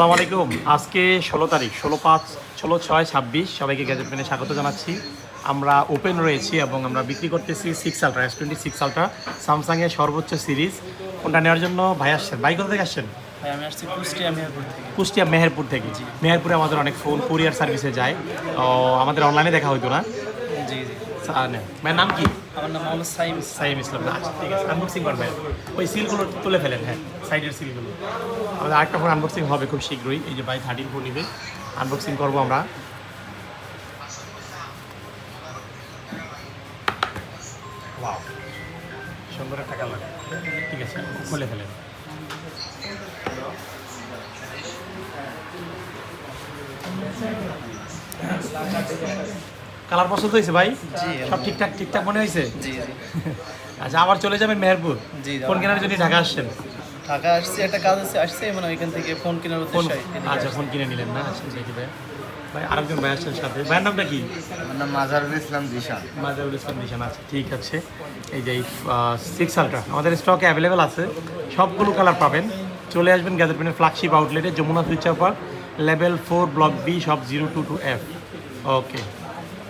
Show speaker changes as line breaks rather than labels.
আসসালামু আলাইকুম। আজকে 16 তারিখ, 16/5, 16/6/26 সবাইকে গ্যাজেট পেনে স্বাগত জানাচ্ছি। আমরা ওপেন রয়েছি এবং আমরা বিক্রি করতেছি 6 আলট্রা S26 আলট্রা, স্যামসাংয়ের সর্বোচ্চ সিরিজ। কোনটা নেওয়ার জন্য ভাই আসছেন? ভাই কোথা থেকে আসছেন?
ভাই আমি আসছি কুষ্টিয়া মেহেরপুর থেকে।
কুষ্টিয়া মেহেরপুর থেকে। মেহেরপুরে আমাদের অনেক ফোন কুরিয়ার সার্ভিসে যায়, তো আমাদের অনলাইনে দেখা হইতো না।
জি জি।
ভাইয়ের নাম কি?
আমার নাম মোহাম্মদ সাইম।
সাইম ইসলাম। আচ্ছা ঠিক আছে, আনবক্সিং করবেন। ওই সিলগুলো তুলে ফেলেন, হ্যাঁ সাইডের সিলগুলো। আমাদের আরেকটা ফোন আনবক্সিং হবে খুব শীঘ্রই। এই যে ভাই 13 ফোন নিবে, আনবক্সিং করবো আমরা। ওয়াও, সুন্দর একটা কালার। ঠিক আছে, খুলে ফেলেন। কালার পছন্দ হয়েছে ভাই?
জি
সব ঠিকঠাক ঠিকঠাক মনে হয়েছে?
জি জি।
আচ্ছা, আবার চলে যাবেন মেহেরপুর?
জি,
ফোন কেনার জন্য ঢাকা আসছেন?
ঢাকা আসছি, একটা কাজ আসছে মানে ওইখান থেকে ফোন কেনার
ফোন,
উদ্দেশ্যে এদিকে
আচ্ছা
আসছি।
ফোন কিনে নিলেন না? আচ্ছা দেখি ভাই, ভাই আরেকজন ভাই আসছেন সাথে। ভাইয়ের নামটা কি?
আমার নাম মাজারুল ইসলাম জিশান।
মাজারুল ইসলাম নিশান। আচ্ছা ঠিক আছে। এই যে 6 আলট্রা আমাদের স্টকে অ্যাভেলেবেল আছে, সবগুলো কালার পাবেন। চলে আসবেন গ্যাজেট পেনের ফ্ল্যাগশিপ আউটলেটে, Jamuna future park, level 4 block B, সব 022F। ওকে।